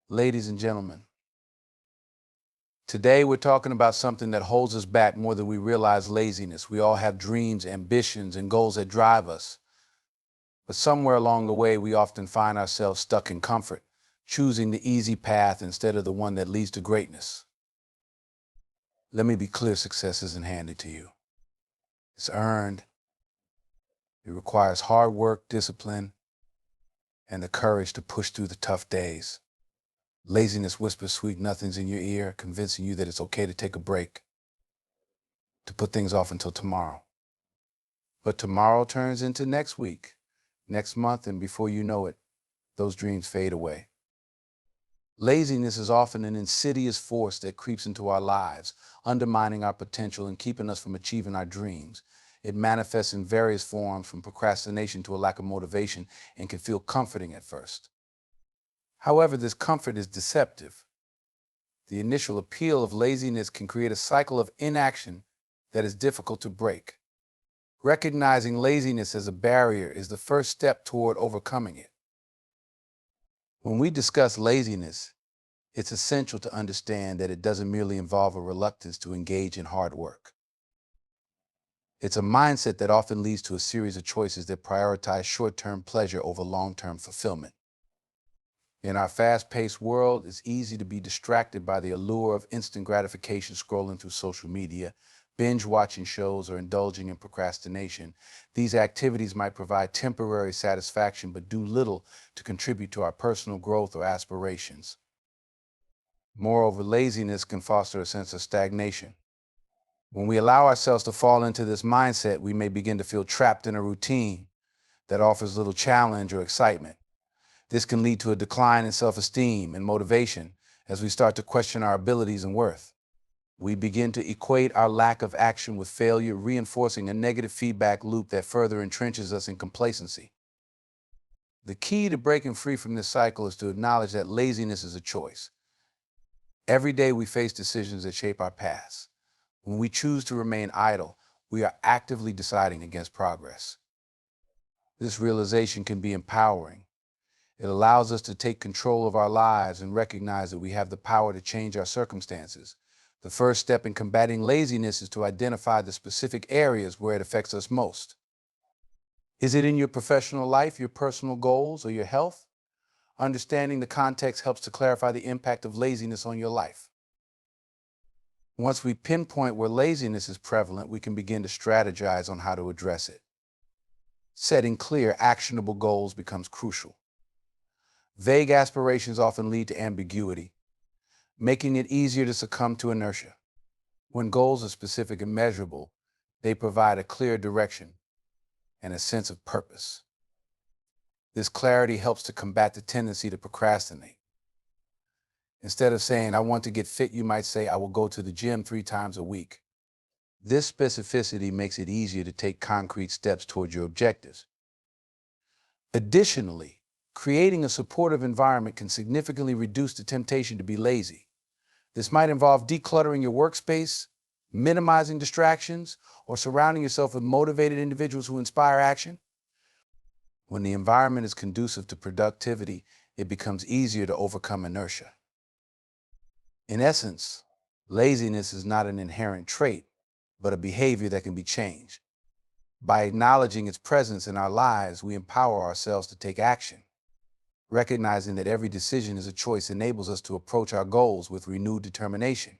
Ladies and gentlemen, today we're talking about something that holds us back more than we realize: laziness. We all have dreams, ambitions, and goals that drive us. But somewhere along the way, we often find ourselves stuck in comfort, choosing the easy path instead of the one that leads to greatness. Let me be clear: success isn't handed to you. It's earned. It requires hard work, discipline, and the courage to push through the tough days. Laziness whispers sweet nothings in your ear, convincing you that it's okay to take a break, to put things off until tomorrow. But tomorrow turns into next week, next month, and before you know it, those dreams fade away. Laziness is often an insidious force that creeps into our lives, undermining our potential and keeping us from achieving our dreams. It manifests in various forms, from procrastination to a lack of motivation, and can feel comforting at first. However, this comfort is deceptive. The initial appeal of laziness can create a cycle of inaction that is difficult to break. Recognizing laziness as a barrier is the first step toward overcoming it. When we discuss laziness, it's essential to understand that it doesn't merely involve a reluctance to engage in hard work. It's a mindset that often leads to a series of choices that prioritize short-term pleasure over long-term fulfillment. In our fast-paced world, it's easy to be distracted by the allure of instant gratification, scrolling through social media, binge watching shows, or indulging in procrastination. These activities might provide temporary satisfaction but do little to contribute to our personal growth or aspirations. Moreover, laziness can foster a sense of stagnation. When we allow ourselves to fall into this mindset, we may begin to feel trapped in a routine that offers little challenge or excitement. This can lead to a decline in self-esteem and motivation as we start to question our abilities and worth. We begin to equate our lack of action with failure, reinforcing a negative feedback loop that further entrenches us in complacency. The key to breaking free from this cycle is to acknowledge that laziness is a choice. Every day we face decisions that shape our paths. When we choose to remain idle, we are actively deciding against progress. This realization can be empowering. It allows us to take control of our lives and recognize that we have the power to change our circumstances. The first step in combating laziness is to identify the specific areas where it affects us most. Is it in your professional life, your personal goals, or your health? Understanding the context helps to clarify the impact of laziness on your life. Once we pinpoint where laziness is prevalent, we can begin to strategize on how to address it. Setting clear, actionable goals becomes crucial. Vague aspirations often lead to ambiguity, making it easier to succumb to inertia. When goals are specific and measurable, they provide a clear direction and a sense of purpose. This clarity helps to combat the tendency to procrastinate. Instead of saying, "I want to get fit," you might say, "I will go to the gym 3 times a week." This specificity makes it easier to take concrete steps toward your objectives. Additionally, creating a supportive environment can significantly reduce the temptation to be lazy. This might involve decluttering your workspace, minimizing distractions, or surrounding yourself with motivated individuals who inspire action. When the environment is conducive to productivity, it becomes easier to overcome inertia. In essence, laziness is not an inherent trait, but a behavior that can be changed. By acknowledging its presence in our lives, we empower ourselves to take action. Recognizing that every decision is a choice enables us to approach our goals with renewed determination.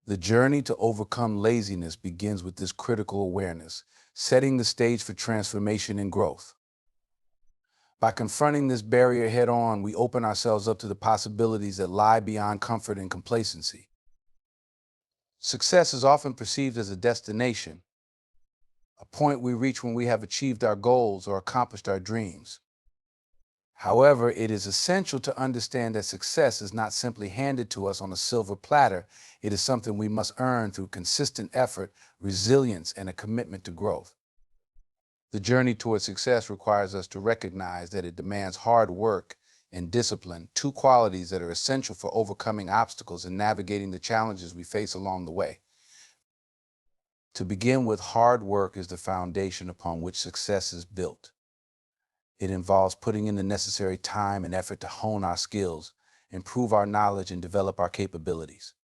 The journey to overcome laziness begins with this critical awareness, setting the stage for transformation and growth. By confronting this barrier head-on, we open ourselves up to the possibilities that lie beyond comfort and complacency. Success is often perceived as a destination, a point we reach when we have achieved our goals or accomplished our dreams. However, it is essential to understand that success is not simply handed to us on a silver platter. It is something we must earn through consistent effort, resilience, and a commitment to growth. The journey towards success requires us to recognize that it demands hard work and discipline, two qualities that are essential for overcoming obstacles and navigating the challenges we face along the way. To begin with, hard work is the foundation upon which success is built. It involves putting in the necessary time and effort to hone our skills, improve our knowledge, and develop our capabilities.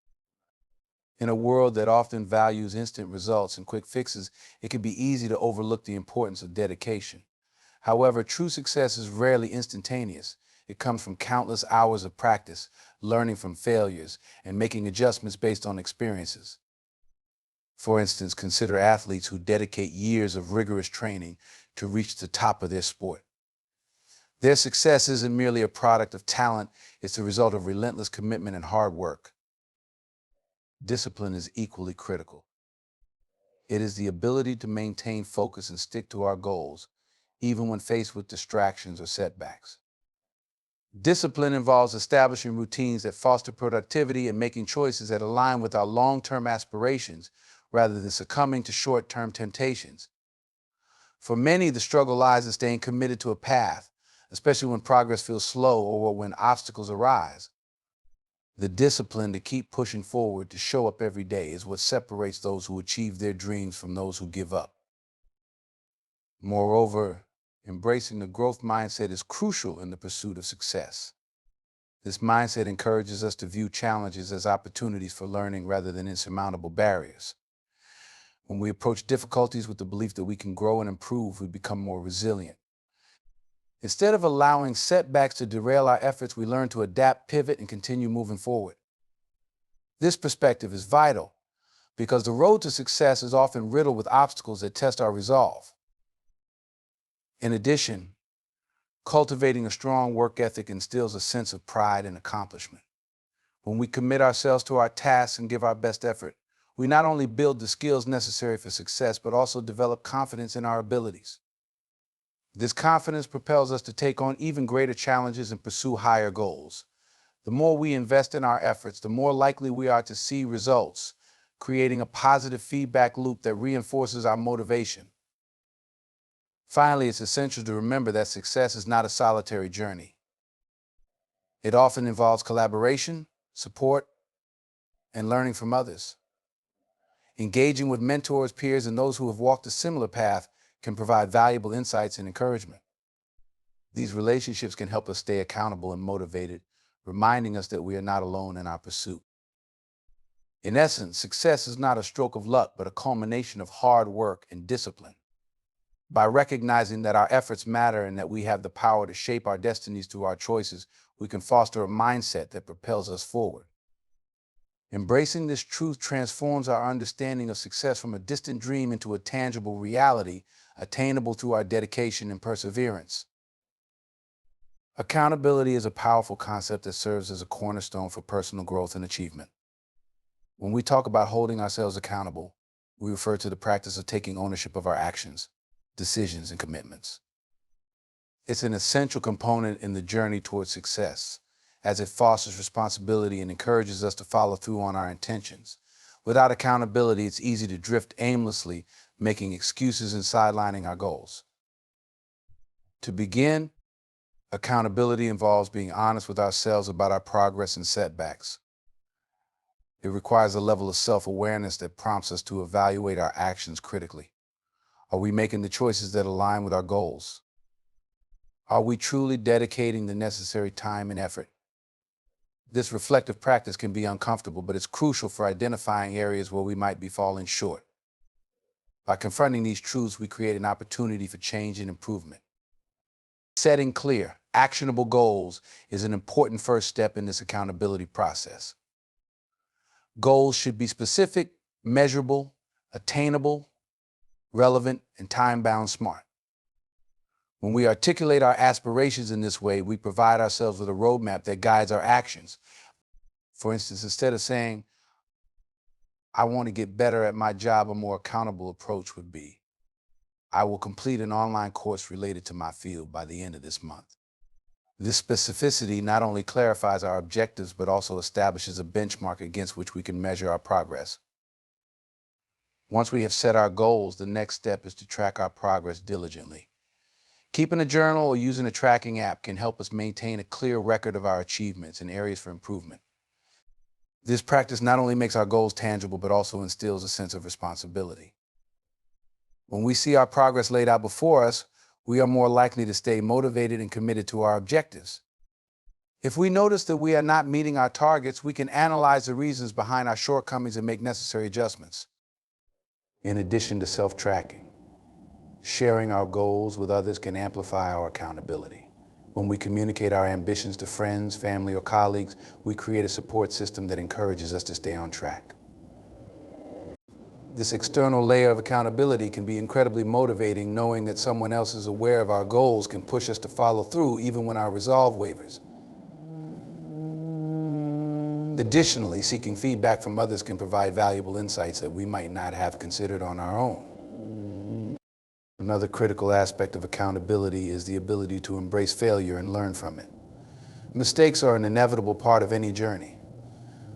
In a world that often values instant results and quick fixes, it can be easy to overlook the importance of dedication. However, true success is rarely instantaneous. It comes from countless hours of practice, learning from failures, and making adjustments based on experiences. For instance, consider athletes who dedicate years of rigorous training to reach the top of their sport. Their success isn't merely a product of talent, it's the result of relentless commitment and hard work. Discipline is equally critical. It is the ability to maintain focus and stick to our goals, even when faced with distractions or setbacks. Discipline involves establishing routines that foster productivity and making choices that align with our long-term aspirations rather than succumbing to short-term temptations. For many, the struggle lies in staying committed to a path, especially when progress feels slow or when obstacles arise. The discipline to keep pushing forward, to show up every day, is what separates those who achieve their dreams from those who give up. Moreover, embracing the growth mindset is crucial in the pursuit of success. This mindset encourages us to view challenges as opportunities for learning rather than insurmountable barriers. When we approach difficulties with the belief that we can grow and improve, we become more resilient. Instead of allowing setbacks to derail our efforts, we learn to adapt, pivot, and continue moving forward. This perspective is vital because the road to success is often riddled with obstacles that test our resolve. In addition, cultivating a strong work ethic instills a sense of pride and accomplishment. When we commit ourselves to our tasks and give our best effort, we not only build the skills necessary for success, but also develop confidence in our abilities. This confidence propels us to take on even greater challenges and pursue higher goals. The more we invest in our efforts, the more likely we are to see results, creating a positive feedback loop that reinforces our motivation. Finally, it's essential to remember that success is not a solitary journey. It often involves collaboration, support, and learning from others. Engaging with mentors, peers, and those who have walked a similar path can provide valuable insights and encouragement. These relationships can help us stay accountable and motivated, reminding us that we are not alone in our pursuit. In essence, success is not a stroke of luck, but a culmination of hard work and discipline. By recognizing that our efforts matter and that we have the power to shape our destinies through our choices, we can foster a mindset that propels us forward. Embracing this truth transforms our understanding of success from a distant dream into a tangible reality, attainable through our dedication and perseverance. Accountability is a powerful concept that serves as a cornerstone for personal growth and achievement. When we talk about holding ourselves accountable, we refer to the practice of taking ownership of our actions, decisions, and commitments. It's an essential component in the journey towards success, as it fosters responsibility and encourages us to follow through on our intentions. Without accountability, it's easy to drift aimlessly, making excuses and sidelining our goals. To begin, accountability involves being honest with ourselves about our progress and setbacks. It requires a level of self-awareness that prompts us to evaluate our actions critically. Are we making the choices that align with our goals? Are we truly dedicating the necessary time and effort? This reflective practice can be uncomfortable, but it's crucial for identifying areas where we might be falling short. By confronting these truths, we create an opportunity for change and improvement. Setting clear, actionable goals is an important first step in this accountability process. Goals should be specific, measurable, attainable, relevant, and time-bound smart. When we articulate our aspirations in this way, we provide ourselves with a roadmap that guides our actions. For instance, instead of saying, I want to get better at my job, a more accountable approach would be, I will complete an online course related to my field by the end of this month. This specificity not only clarifies our objectives, but also establishes a benchmark against which we can measure our progress. Once we have set our goals, the next step is to track our progress diligently. Keeping a journal or using a tracking app can help us maintain a clear record of our achievements and areas for improvement. This practice not only makes our goals tangible, but also instills a sense of responsibility. When we see our progress laid out before us, we are more likely to stay motivated and committed to our objectives. If we notice that we are not meeting our targets, we can analyze the reasons behind our shortcomings and make necessary adjustments. In addition to self-tracking, sharing our goals with others can amplify our accountability. When we communicate our ambitions to friends, family, or colleagues, we create a support system that encourages us to stay on track. This external layer of accountability can be incredibly motivating. Knowing that someone else is aware of our goals can push us to follow through even when our resolve wavers. Additionally, seeking feedback from others can provide valuable insights that we might not have considered on our own. Another critical aspect of accountability is the ability to embrace failure and learn from it. Mistakes are an inevitable part of any journey.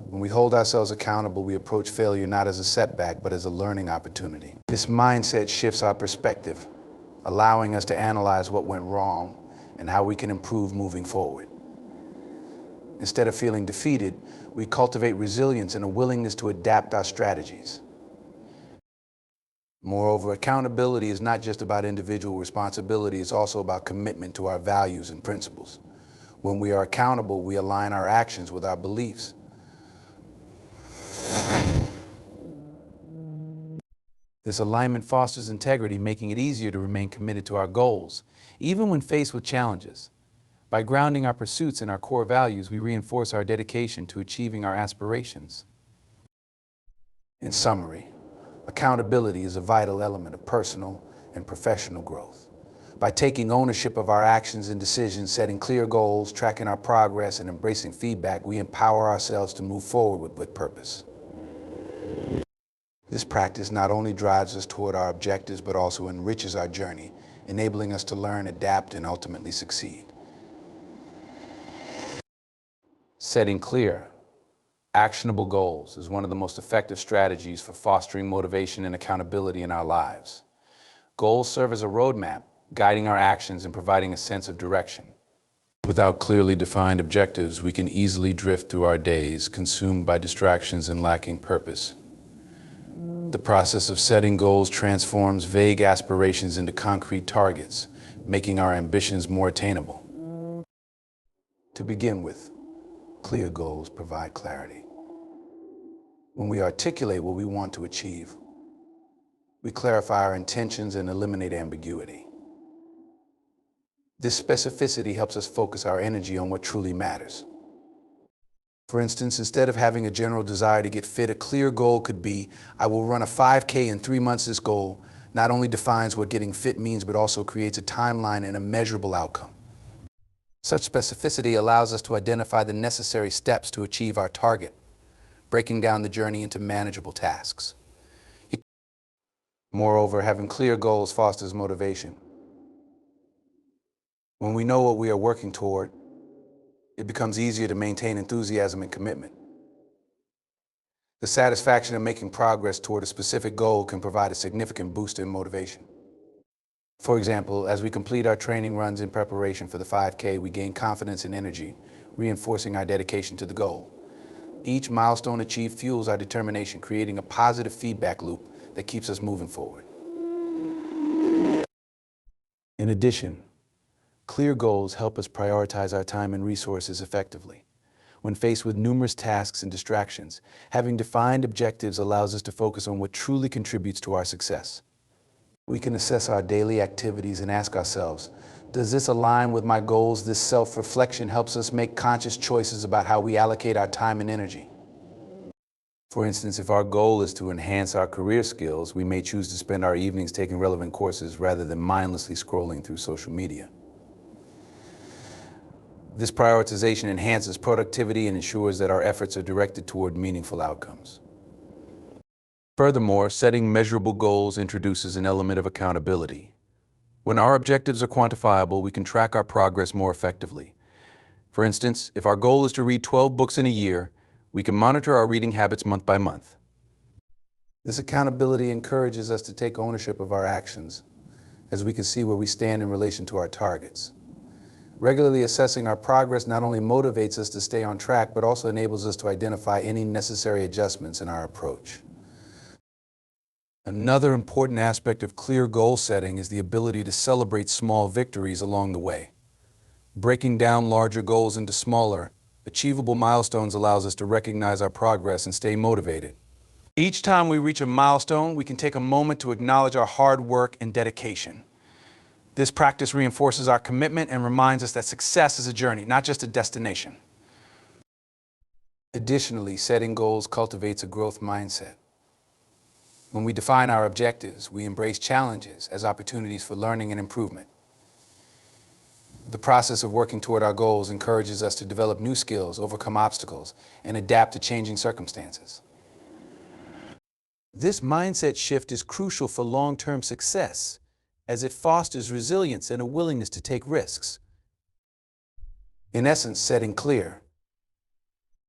When we hold ourselves accountable, we approach failure not as a setback, but as a learning opportunity. This mindset shifts our perspective, allowing us to analyze what went wrong and how we can improve moving forward. Instead of feeling defeated, we cultivate resilience and a willingness to adapt our strategies. Moreover, accountability is not just about individual responsibility, it's also about commitment to our values and principles. When we are accountable, we align our actions with our beliefs. This alignment fosters integrity, making it easier to remain committed to our goals, even when faced with challenges. By grounding our pursuits in our core values, we reinforce our dedication to achieving our aspirations. In summary, accountability is a vital element of personal and professional growth. By taking ownership of our actions and decisions, setting clear goals, tracking our progress, and embracing feedback, we empower ourselves to move forward with purpose. This practice not only drives us toward our objectives, but also enriches our journey, enabling us to learn, adapt, and ultimately succeed. Setting clear, actionable goals is one of the most effective strategies for fostering motivation and accountability in our lives. Goals serve as a roadmap, guiding our actions and providing a sense of direction. Without clearly defined objectives, we can easily drift through our days, consumed by distractions and lacking purpose. The process of setting goals transforms vague aspirations into concrete targets, making our ambitions more attainable. To begin with, clear goals provide clarity. When we articulate what we want to achieve, we clarify our intentions and eliminate ambiguity. This specificity helps us focus our energy on what truly matters. For instance, instead of having a general desire to get fit, a clear goal could be, I will run a 5K in 3 months. This goal not only defines what getting fit means, but also creates a timeline and a measurable outcome. Such specificity allows us to identify the necessary steps to achieve our target, breaking down the journey into manageable tasks. Moreover, having clear goals fosters motivation. When we know what we are working toward, it becomes easier to maintain enthusiasm and commitment. The satisfaction of making progress toward a specific goal can provide a significant boost in motivation. For example, as we complete our training runs in preparation for the 5K, we gain confidence and energy, reinforcing our dedication to the goal. Each milestone achieved fuels our determination, creating a positive feedback loop that keeps us moving forward. In addition, clear goals help us prioritize our time and resources effectively. When faced with numerous tasks and distractions, having defined objectives allows us to focus on what truly contributes to our success. We can assess our daily activities and ask ourselves, does this align with my goals? This self-reflection helps us make conscious choices about how we allocate our time and energy. For instance, if our goal is to enhance our career skills, we may choose to spend our evenings taking relevant courses rather than mindlessly scrolling through social media. This prioritization enhances productivity and ensures that our efforts are directed toward meaningful outcomes. Furthermore, setting measurable goals introduces an element of accountability. When our objectives are quantifiable, we can track our progress more effectively. For instance, if our goal is to read 12 books in a year, we can monitor our reading habits month by month. This accountability encourages us to take ownership of our actions, as we can see where we stand in relation to our targets. Regularly assessing our progress not only motivates us to stay on track, but also enables us to identify any necessary adjustments in our approach. Another important aspect of clear goal setting is the ability to celebrate small victories along the way. Breaking down larger goals into smaller, achievable milestones allows us to recognize our progress and stay motivated. Each time we reach a milestone, we can take a moment to acknowledge our hard work and dedication. This practice reinforces our commitment and reminds us that success is a journey, not just a destination. Additionally, setting goals cultivates a growth mindset. When we define our objectives, we embrace challenges as opportunities for learning and improvement. The process of working toward our goals encourages us to develop new skills, overcome obstacles, and adapt to changing circumstances. This mindset shift is crucial for long-term success, as it fosters resilience and a willingness to take risks. In essence, setting clear,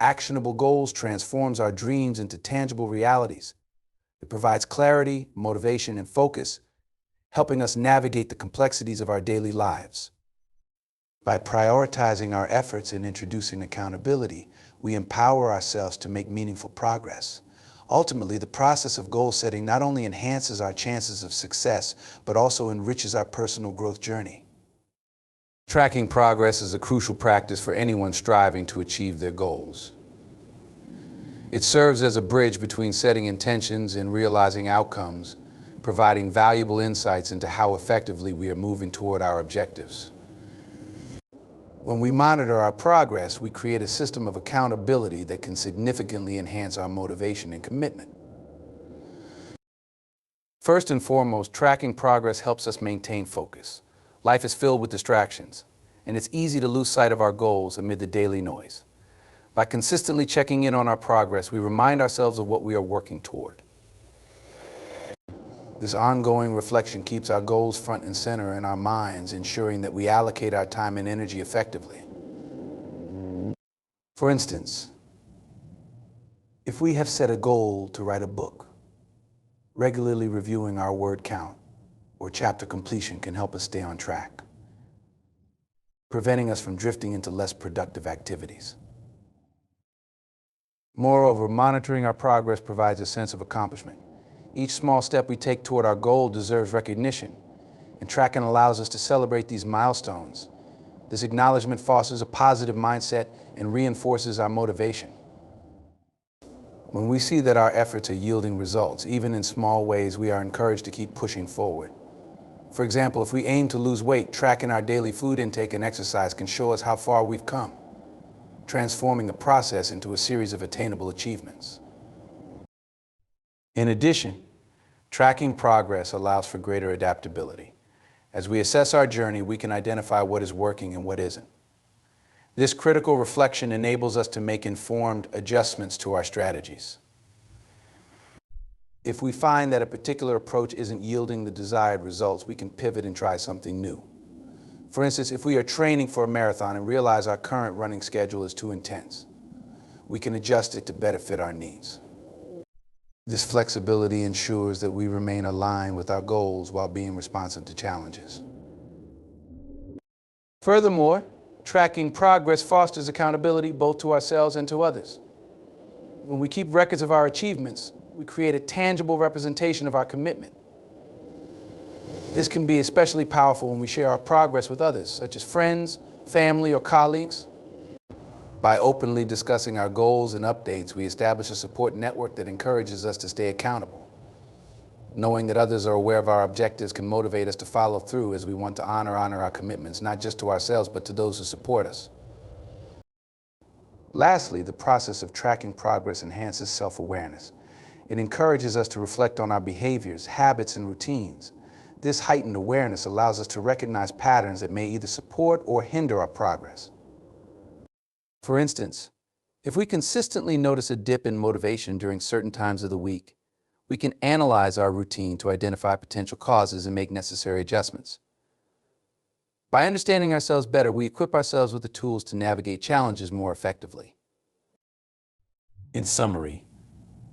actionable goals transforms our dreams into tangible realities. It provides clarity, motivation, and focus, helping us navigate the complexities of our daily lives. By prioritizing our efforts and introducing accountability, we empower ourselves to make meaningful progress. Ultimately, the process of goal setting not only enhances our chances of success, but also enriches our personal growth journey. Tracking progress is a crucial practice for anyone striving to achieve their goals. It serves as a bridge between setting intentions and realizing outcomes, providing valuable insights into how effectively we are moving toward our objectives. When we monitor our progress, we create a system of accountability that can significantly enhance our motivation and commitment. First and foremost, tracking progress helps us maintain focus. Life is filled with distractions, and it's easy to lose sight of our goals amid the daily noise. By consistently checking in on our progress, we remind ourselves of what we are working toward. This ongoing reflection keeps our goals front and center in our minds, ensuring that we allocate our time and energy effectively. For instance, if we have set a goal to write a book, regularly reviewing our word count or chapter completion can help us stay on track, preventing us from drifting into less productive activities. Moreover, monitoring our progress provides a sense of accomplishment. Each small step we take toward our goal deserves recognition, and tracking allows us to celebrate these milestones. This acknowledgement fosters a positive mindset and reinforces our motivation. When we see that our efforts are yielding results, even in small ways, we are encouraged to keep pushing forward. For example, if we aim to lose weight, tracking our daily food intake and exercise can show us how far we've come, transforming the process into a series of attainable achievements. In addition, tracking progress allows for greater adaptability. As we assess our journey, we can identify what is working and what isn't. This critical reflection enables us to make informed adjustments to our strategies. If we find that a particular approach isn't yielding the desired results, we can pivot and try something new. For instance, if we are training for a marathon and realize our current running schedule is too intense, we can adjust it to better fit our needs. This flexibility ensures that we remain aligned with our goals while being responsive to challenges. Furthermore, tracking progress fosters accountability both to ourselves and to others. When we keep records of our achievements, we create a tangible representation of our commitment. This can be especially powerful when we share our progress with others, such as friends, family, or colleagues. By openly discussing our goals and updates, we establish a support network that encourages us to stay accountable. Knowing that others are aware of our objectives can motivate us to follow through, as we want to honor our commitments, not just to ourselves, but to those who support us. Lastly, the process of tracking progress enhances self-awareness. It encourages us to reflect on our behaviors, habits, and routines. This heightened awareness allows us to recognize patterns that may either support or hinder our progress. For instance, if we consistently notice a dip in motivation during certain times of the week, we can analyze our routine to identify potential causes and make necessary adjustments. By understanding ourselves better, we equip ourselves with the tools to navigate challenges more effectively. In summary,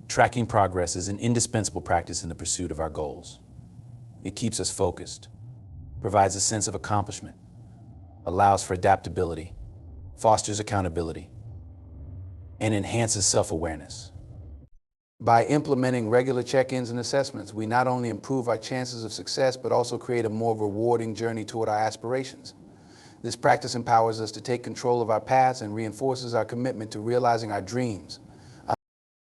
tracking progress is an indispensable practice in the pursuit of our goals. It keeps us focused, provides a sense of accomplishment, allows for adaptability, fosters accountability, and enhances self-awareness. By implementing regular check-ins and assessments, we not only improve our chances of success, but also create a more rewarding journey toward our aspirations. This practice empowers us to take control of our paths and reinforces our commitment to realizing our dreams.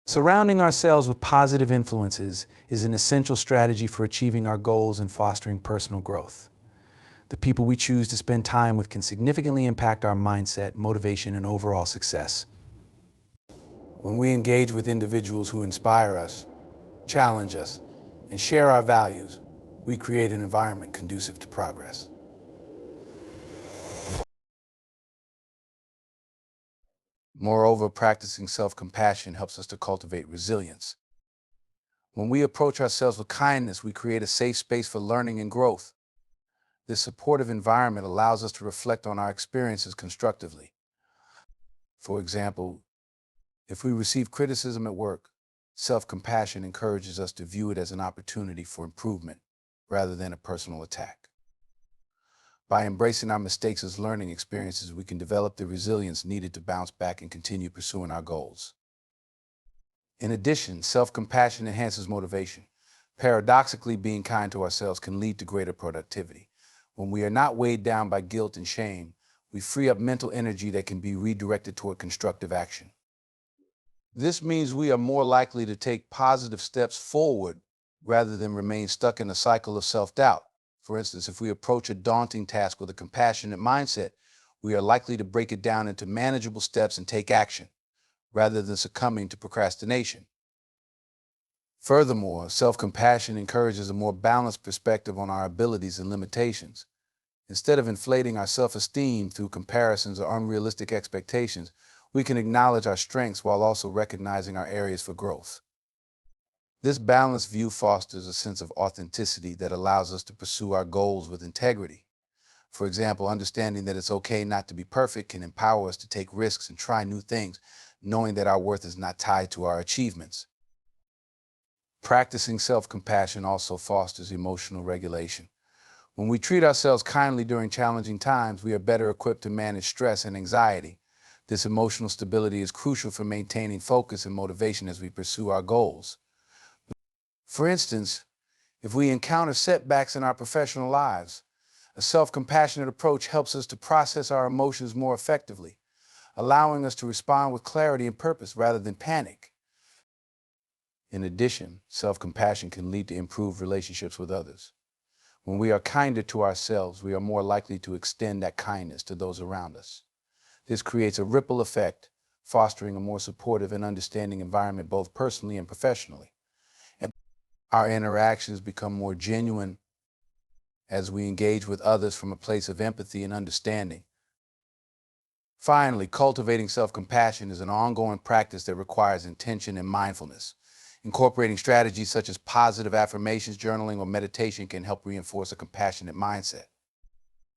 Surrounding ourselves with positive influences is an essential strategy for achieving our goals and fostering personal growth. The people we choose to spend time with can significantly impact our mindset, motivation, and overall success. When we engage with individuals who inspire us, challenge us, and share our values, we create an environment conducive to progress. Moreover, practicing self-compassion helps us to cultivate resilience. When we approach ourselves with kindness, we create a safe space for learning and growth. This supportive environment allows us to reflect on our experiences constructively. For example, if we receive criticism at work, self-compassion encourages us to view it as an opportunity for improvement rather than a personal attack. By embracing our mistakes as learning experiences, we can develop the resilience needed to bounce back and continue pursuing our goals. In addition, self-compassion enhances motivation. Paradoxically, being kind to ourselves can lead to greater productivity. When we are not weighed down by guilt and shame, we free up mental energy that can be redirected toward constructive action. This means we are more likely to take positive steps forward rather than remain stuck in a cycle of self-doubt. For instance, if we approach a daunting task with a compassionate mindset, we are likely to break it down into manageable steps and take action, rather than succumbing to procrastination. Furthermore, self-compassion encourages a more balanced perspective on our abilities and limitations. Instead of inflating our self-esteem through comparisons or unrealistic expectations, we can acknowledge our strengths while also recognizing our areas for growth. This balanced view fosters a sense of authenticity that allows us to pursue our goals with integrity. For example, understanding that it's okay not to be perfect can empower us to take risks and try new things, knowing that our worth is not tied to our achievements. Practicing self-compassion also fosters emotional regulation. When we treat ourselves kindly during challenging times, we are better equipped to manage stress and anxiety. This emotional stability is crucial for maintaining focus and motivation as we pursue our goals. For instance, if we encounter setbacks in our professional lives, a self-compassionate approach helps us to process our emotions more effectively, allowing us to respond with clarity and purpose rather than panic. In addition, self-compassion can lead to improved relationships with others. When we are kinder to ourselves, we are more likely to extend that kindness to those around us. This creates a ripple effect, fostering a more supportive and understanding environment both personally and professionally. And our interactions become more genuine as we engage with others from a place of empathy and understanding. Finally, cultivating self-compassion is an ongoing practice that requires intention and mindfulness. Incorporating strategies such as positive affirmations, journaling, or meditation can help reinforce a compassionate mindset.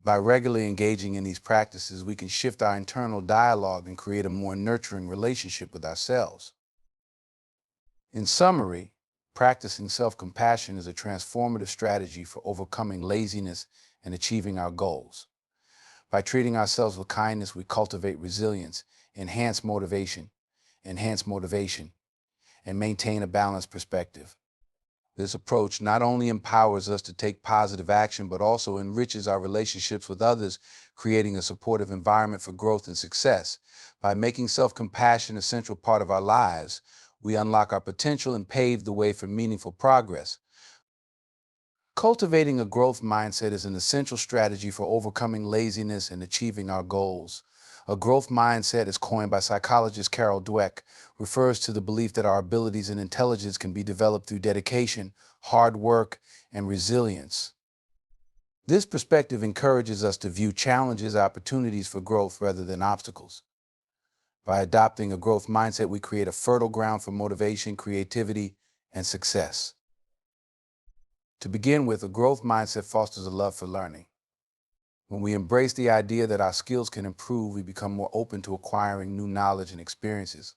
By regularly engaging in these practices, we can shift our internal dialogue and create a more nurturing relationship with ourselves. In summary, practicing self-compassion is a transformative strategy for overcoming laziness and achieving our goals. By treating ourselves with kindness, we cultivate resilience, enhance motivation, and maintain a balanced perspective. This approach not only empowers us to take positive action, but also enriches our relationships with others, creating a supportive environment for growth and success. By making self-compassion a central part of our lives, we unlock our potential and pave the way for meaningful progress. Cultivating a growth mindset is an essential strategy for overcoming laziness and achieving our goals. A growth mindset, as coined by psychologist Carol Dweck, refers to the belief that our abilities and intelligence can be developed through dedication, hard work, and resilience. This perspective encourages us to view challenges as opportunities for growth rather than obstacles. By adopting a growth mindset, we create a fertile ground for motivation, creativity, and success. To begin with, a growth mindset fosters a love for learning. When we embrace the idea that our skills can improve, we become more open to acquiring new knowledge and experiences.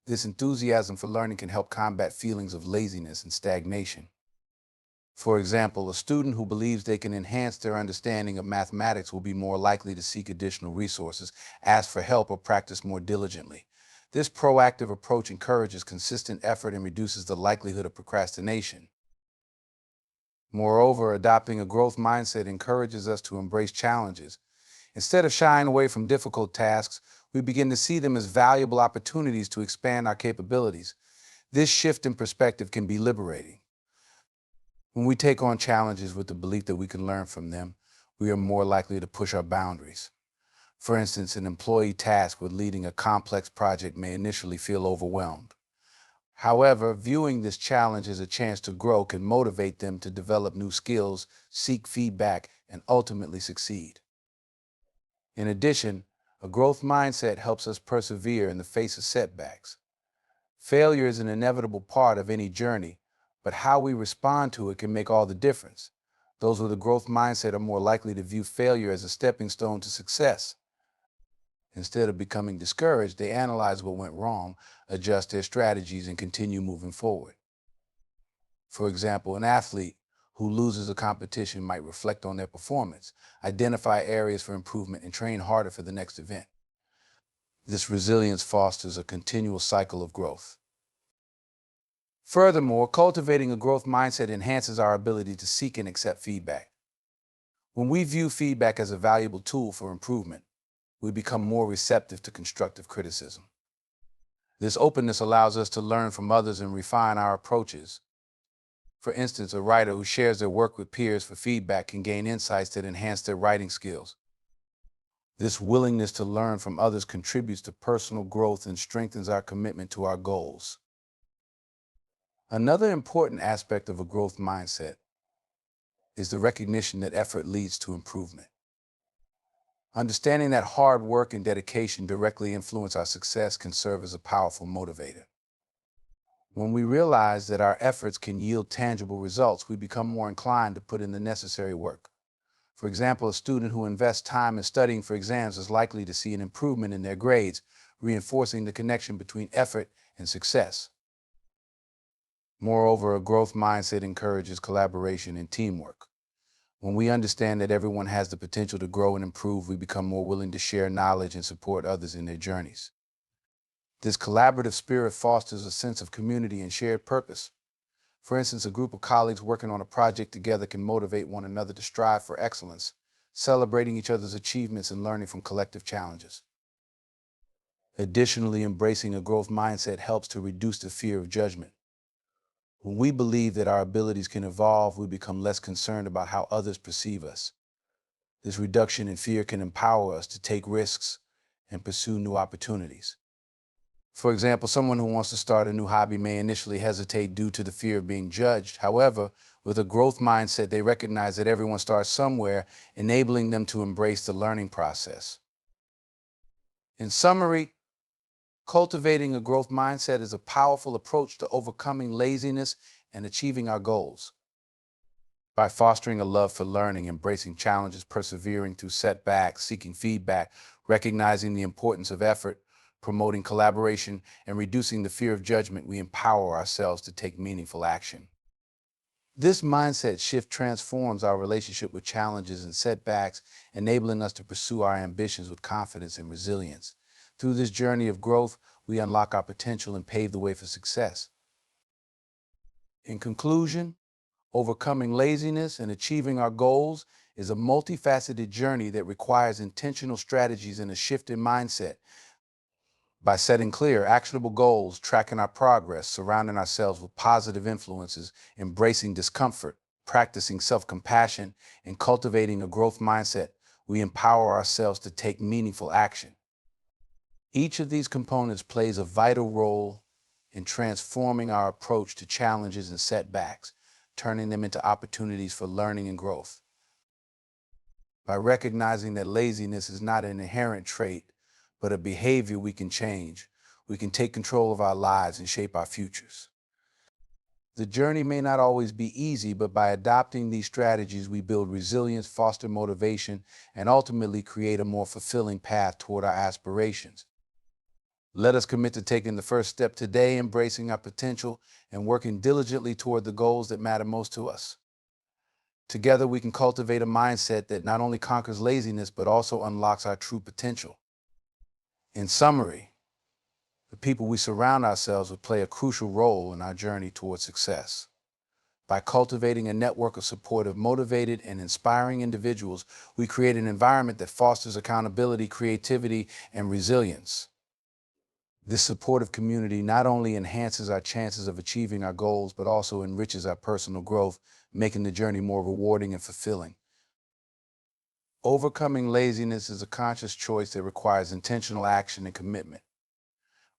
This enthusiasm for learning can help combat feelings of laziness and stagnation. For example, a student who believes they can enhance their understanding of mathematics will be more likely to seek additional resources, ask for help, or practice more diligently. This proactive approach encourages consistent effort and reduces the likelihood of procrastination. Moreover, adopting a growth mindset encourages us to embrace challenges. Instead of shying away from difficult tasks, we begin to see them as valuable opportunities to expand our capabilities. This shift in perspective can be liberating. When we take on challenges with the belief that we can learn from them, we are more likely to push our boundaries. For instance, an employee tasked with leading a complex project may initially feel overwhelmed. However, viewing this challenge as a chance to grow can motivate them to develop new skills, seek feedback, and ultimately succeed. In addition, a growth mindset helps us persevere in the face of setbacks. Failure is an inevitable part of any journey, but how we respond to it can make all the difference. Those with a growth mindset are more likely to view failure as a stepping stone to success. Instead of becoming discouraged, they analyze what went wrong, adjust their strategies, and continue moving forward. For example, an athlete who loses a competition might reflect on their performance, identify areas for improvement, and train harder for the next event. This resilience fosters a continual cycle of growth. Furthermore, cultivating a growth mindset enhances our ability to seek and accept feedback. When we view feedback as a valuable tool for improvement, we become more receptive to constructive criticism. This openness allows us to learn from others and refine our approaches. For instance, a writer who shares their work with peers for feedback can gain insights that enhance their writing skills. This willingness to learn from others contributes to personal growth and strengthens our commitment to our goals. Another important aspect of a growth mindset is the recognition that effort leads to improvement. Understanding that hard work and dedication directly influence our success can serve as a powerful motivator. When we realize that our efforts can yield tangible results, we become more inclined to put in the necessary work. For example, a student who invests time in studying for exams is likely to see an improvement in their grades, reinforcing the connection between effort and success. Moreover, a growth mindset encourages collaboration and teamwork. When we understand that everyone has the potential to grow and improve, we become more willing to share knowledge and support others in their journeys. This collaborative spirit fosters a sense of community and shared purpose. For instance, a group of colleagues working on a project together can motivate one another to strive for excellence, celebrating each other's achievements and learning from collective challenges. Additionally, embracing a growth mindset helps to reduce the fear of judgment. When we believe that our abilities can evolve, we become less concerned about how others perceive us. This reduction in fear can empower us to take risks and pursue new opportunities. For example, someone who wants to start a new hobby may initially hesitate due to the fear of being judged. However, with a growth mindset, they recognize that everyone starts somewhere, enabling them to embrace the learning process. In summary, cultivating a growth mindset is a powerful approach to overcoming laziness and achieving our goals. By fostering a love for learning, embracing challenges, persevering through setbacks, seeking feedback, recognizing the importance of effort, promoting collaboration, and reducing the fear of judgment, we empower ourselves to take meaningful action. This mindset shift transforms our relationship with challenges and setbacks, enabling us to pursue our ambitions with confidence and resilience. Through this journey of growth, we unlock our potential and pave the way for success. In conclusion, overcoming laziness and achieving our goals is a multifaceted journey that requires intentional strategies and a shift in mindset. By setting clear, actionable goals, tracking our progress, surrounding ourselves with positive influences, embracing discomfort, practicing self-compassion, and cultivating a growth mindset, we empower ourselves to take meaningful action. Each of these components plays a vital role in transforming our approach to challenges and setbacks, turning them into opportunities for learning and growth. By recognizing that laziness is not an inherent trait, but a behavior we can change, we can take control of our lives and shape our futures. The journey may not always be easy, but by adopting these strategies, we build resilience, foster motivation, and ultimately create a more fulfilling path toward our aspirations. Let us commit to taking the first step today, embracing our potential, and working diligently toward the goals that matter most to us. Together, we can cultivate a mindset that not only conquers laziness, but also unlocks our true potential. In summary, the people we surround ourselves with play a crucial role in our journey toward success. By cultivating a network of supportive, motivated, and inspiring individuals, we create an environment that fosters accountability, creativity, and resilience. This supportive community not only enhances our chances of achieving our goals, but also enriches our personal growth, making the journey more rewarding and fulfilling. Overcoming laziness is a conscious choice that requires intentional action and commitment.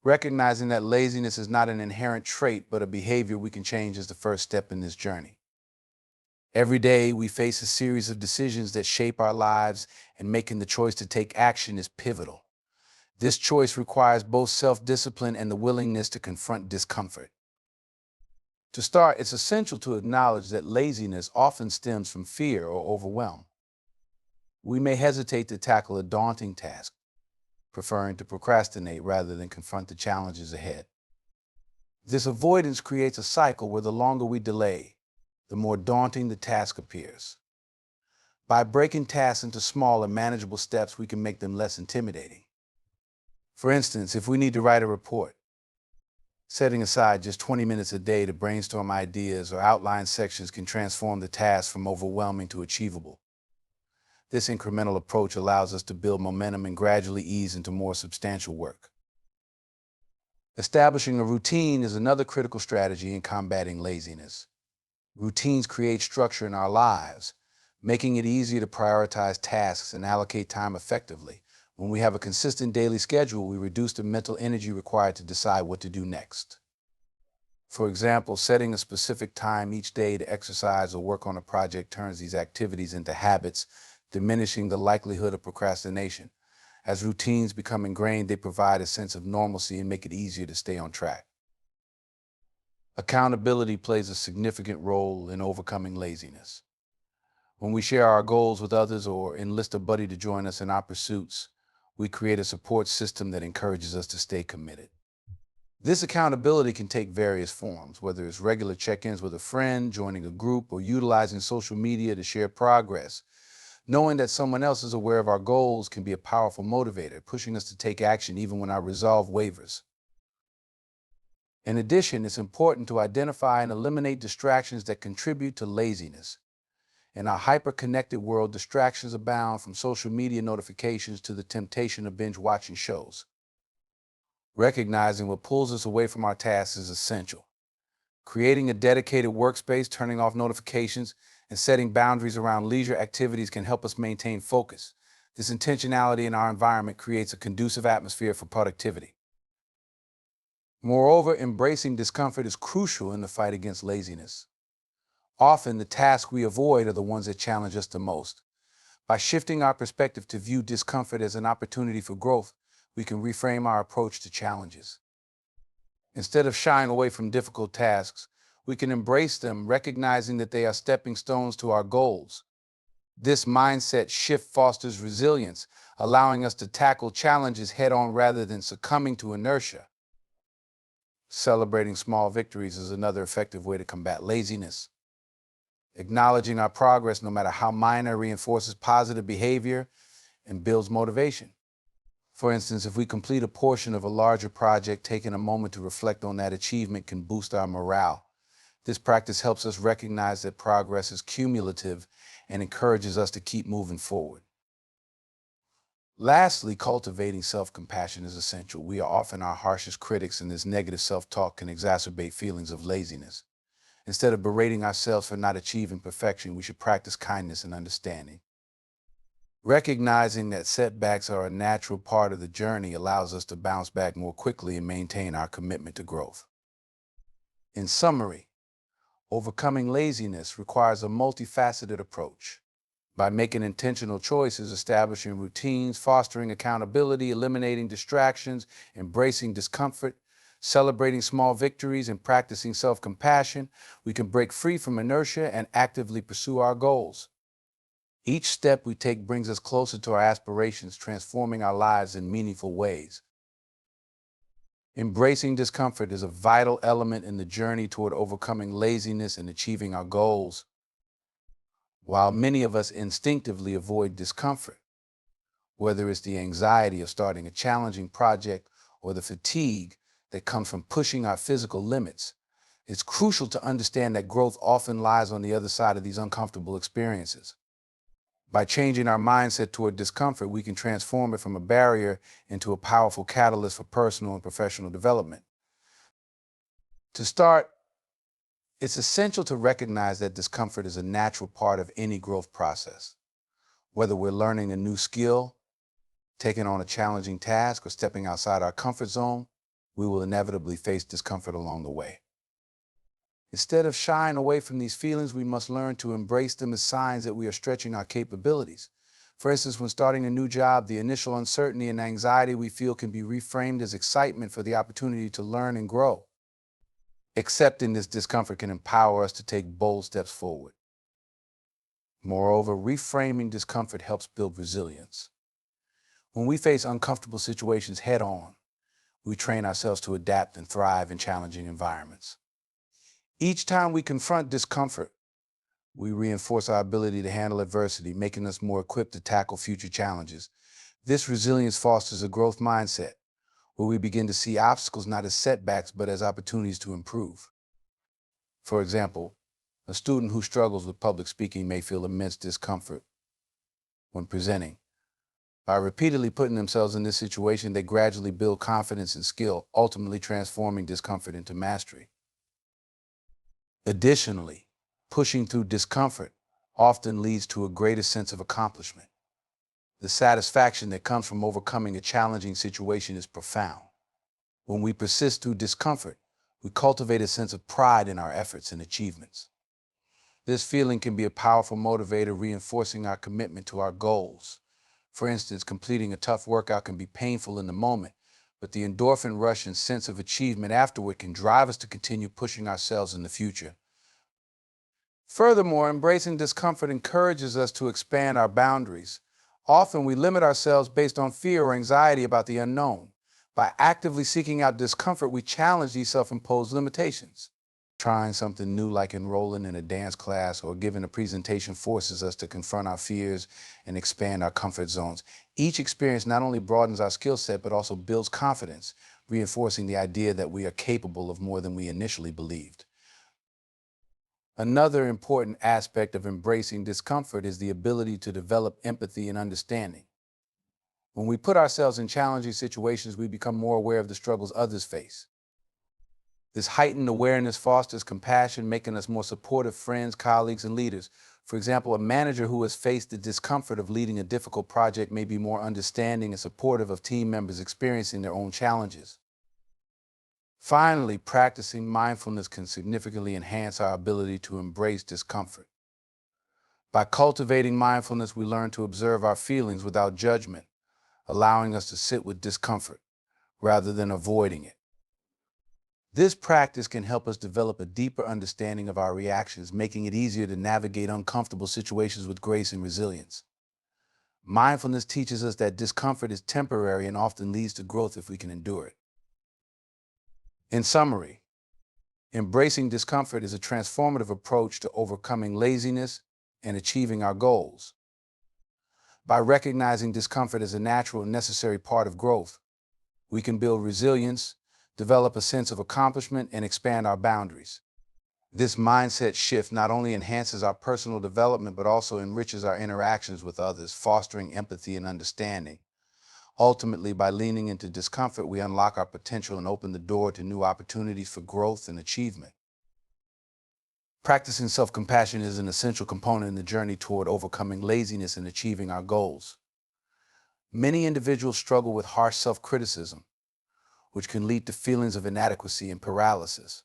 Recognizing that laziness is not an inherent trait, but a behavior we can change is the first step in this journey. Every day, we face a series of decisions that shape our lives, and making the choice to take action is pivotal. This choice requires both self-discipline and the willingness to confront discomfort. To start, it's essential to acknowledge that laziness often stems from fear or overwhelm. We may hesitate to tackle a daunting task, preferring to procrastinate rather than confront the challenges ahead. This avoidance creates a cycle where the longer we delay, the more daunting the task appears. By breaking tasks into small and manageable steps, we can make them less intimidating. For instance, if we need to write a report, setting aside just 20 minutes a day to brainstorm ideas or outline sections can transform the task from overwhelming to achievable. This incremental approach allows us to build momentum and gradually ease into more substantial work. Establishing a routine is another critical strategy in combating laziness. Routines create structure in our lives, making it easier to prioritize tasks and allocate time effectively. When we have a consistent daily schedule, we reduce the mental energy required to decide what to do next. For example, setting a specific time each day to exercise or work on a project turns these activities into habits, diminishing the likelihood of procrastination. As routines become ingrained, they provide a sense of normalcy and make it easier to stay on track. Accountability plays a significant role in overcoming laziness. When we share our goals with others or enlist a buddy to join us in our pursuits, we create a support system that encourages us to stay committed. This accountability can take various forms, whether it's regular check-ins with a friend, joining a group, or utilizing social media to share progress. Knowing that someone else is aware of our goals can be a powerful motivator, pushing us to take action even when our resolve wavers. In addition, it's important to identify and eliminate distractions that contribute to laziness. In our hyper-connected world, distractions abound, from social media notifications to the temptation of binge-watching shows. Recognizing what pulls us away from our tasks is essential. Creating a dedicated workspace, turning off notifications, and setting boundaries around leisure activities can help us maintain focus. This intentionality in our environment creates a conducive atmosphere for productivity. Moreover, embracing discomfort is crucial in the fight against laziness. Often, the tasks we avoid are the ones that challenge us the most. By shifting our perspective to view discomfort as an opportunity for growth, we can reframe our approach to challenges. Instead of shying away from difficult tasks, we can embrace them, recognizing that they are stepping stones to our goals. This mindset shift fosters resilience, allowing us to tackle challenges head-on rather than succumbing to inertia. Celebrating small victories is another effective way to combat laziness. Acknowledging our progress, no matter how minor, reinforces positive behavior and builds motivation. For instance, if we complete a portion of a larger project, taking a moment to reflect on that achievement can boost our morale. This practice helps us recognize that progress is cumulative and encourages us to keep moving forward. Lastly, cultivating self-compassion is essential. We are often our harshest critics, and this negative self-talk can exacerbate feelings of laziness. Instead of berating ourselves for not achieving perfection, we should practice kindness and understanding. Recognizing that setbacks are a natural part of the journey allows us to bounce back more quickly and maintain our commitment to growth. In summary, overcoming laziness requires a multifaceted approach. By making intentional choices, establishing routines, fostering accountability, eliminating distractions, embracing discomfort, celebrating small victories, and practicing self-compassion, we can break free from inertia and actively pursue our goals. Each step we take brings us closer to our aspirations, transforming our lives in meaningful ways. Embracing discomfort is a vital element in the journey toward overcoming laziness and achieving our goals. While many of us instinctively avoid discomfort, whether it's the anxiety of starting a challenging project or the fatigue that comes from pushing our physical limits, It's crucial to understand that growth often lies on the other side of these uncomfortable experiences. By changing our mindset toward discomfort, we can transform it from a barrier into a powerful catalyst for personal and professional development. To start, it's essential to recognize that discomfort is a natural part of any growth process. Whether we're learning a new skill, taking on a challenging task, or stepping outside our comfort zone, we will inevitably face discomfort along the way. Instead of shying away from these feelings, we must learn to embrace them as signs that we are stretching our capabilities. For instance, when starting a new job, the initial uncertainty and anxiety we feel can be reframed as excitement for the opportunity to learn and grow. Accepting this discomfort can empower us to take bold steps forward. Moreover, reframing discomfort helps build resilience. When we face uncomfortable situations head on, we train ourselves to adapt and thrive in challenging environments. Each time we confront discomfort, we reinforce our ability to handle adversity, making us more equipped to tackle future challenges. This resilience fosters a growth mindset, where we begin to see obstacles not as setbacks, but as opportunities to improve. For example, a student who struggles with public speaking may feel immense discomfort when presenting. By repeatedly putting themselves in this situation, they gradually build confidence and skill, ultimately transforming discomfort into mastery. Additionally, pushing through discomfort often leads to a greater sense of accomplishment. The satisfaction that comes from overcoming a challenging situation is profound. When we persist through discomfort, we cultivate a sense of pride in our efforts and achievements. This feeling can be a powerful motivator, reinforcing our commitment to our goals. For instance, completing a tough workout can be painful in the moment, but the endorphin rush and sense of achievement afterward can drive us to continue pushing ourselves in the future. Furthermore, embracing discomfort encourages us to expand our boundaries. Often we limit ourselves based on fear or anxiety about the unknown. By actively seeking out discomfort, we challenge these self-imposed limitations. Trying something new like enrolling in a dance class or giving a presentation forces us to confront our fears and expand our comfort zones. Each experience not only broadens our skill set, but also builds confidence, reinforcing the idea that we are capable of more than we initially believed. Another important aspect of embracing discomfort is the ability to develop empathy and understanding. When we put ourselves in challenging situations, we become more aware of the struggles others face. This heightened awareness fosters compassion, making us more supportive friends, colleagues, and leaders. For example, a manager who has faced the discomfort of leading a difficult project may be more understanding and supportive of team members experiencing their own challenges. Finally, practicing mindfulness can significantly enhance our ability to embrace discomfort. By cultivating mindfulness, we learn to observe our feelings without judgment, allowing us to sit with discomfort rather than avoiding it. This practice can help us develop a deeper understanding of our reactions, making it easier to navigate uncomfortable situations with grace and resilience. Mindfulness teaches us that discomfort is temporary and often leads to growth if we can endure it. In summary, embracing discomfort is a transformative approach to overcoming laziness and achieving our goals. By recognizing discomfort as a natural and necessary part of growth, we can build resilience, develop a sense of accomplishment, and expand our boundaries. This mindset shift not only enhances our personal development, but also enriches our interactions with others, fostering empathy and understanding. Ultimately, by leaning into discomfort, we unlock our potential and open the door to new opportunities for growth and achievement. Practicing self-compassion is an essential component in the journey toward overcoming laziness and achieving our goals. Many individuals struggle with harsh self-criticism, which can lead to feelings of inadequacy and paralysis.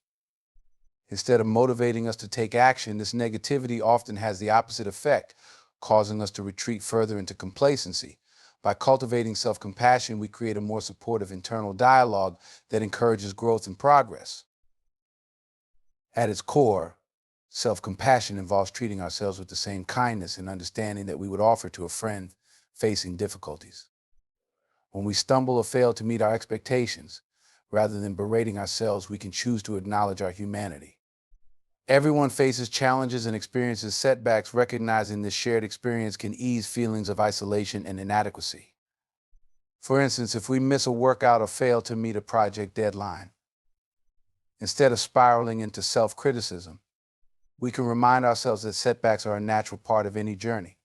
Instead of motivating us to take action, this negativity often has the opposite effect, causing us to retreat further into complacency. By cultivating self-compassion, we create a more supportive internal dialogue that encourages growth and progress. At its core, self-compassion involves treating ourselves with the same kindness and understanding that we would offer to a friend facing difficulties. When we stumble or fail to meet our expectations, rather than berating ourselves, we can choose to acknowledge our humanity. Everyone faces challenges and experiences setbacks. Recognizing this shared experience can ease feelings of isolation and inadequacy. For instance, if we miss a workout or fail to meet a project deadline, Instead of spiraling into self-criticism, we can remind ourselves that setbacks are a natural part of any journey.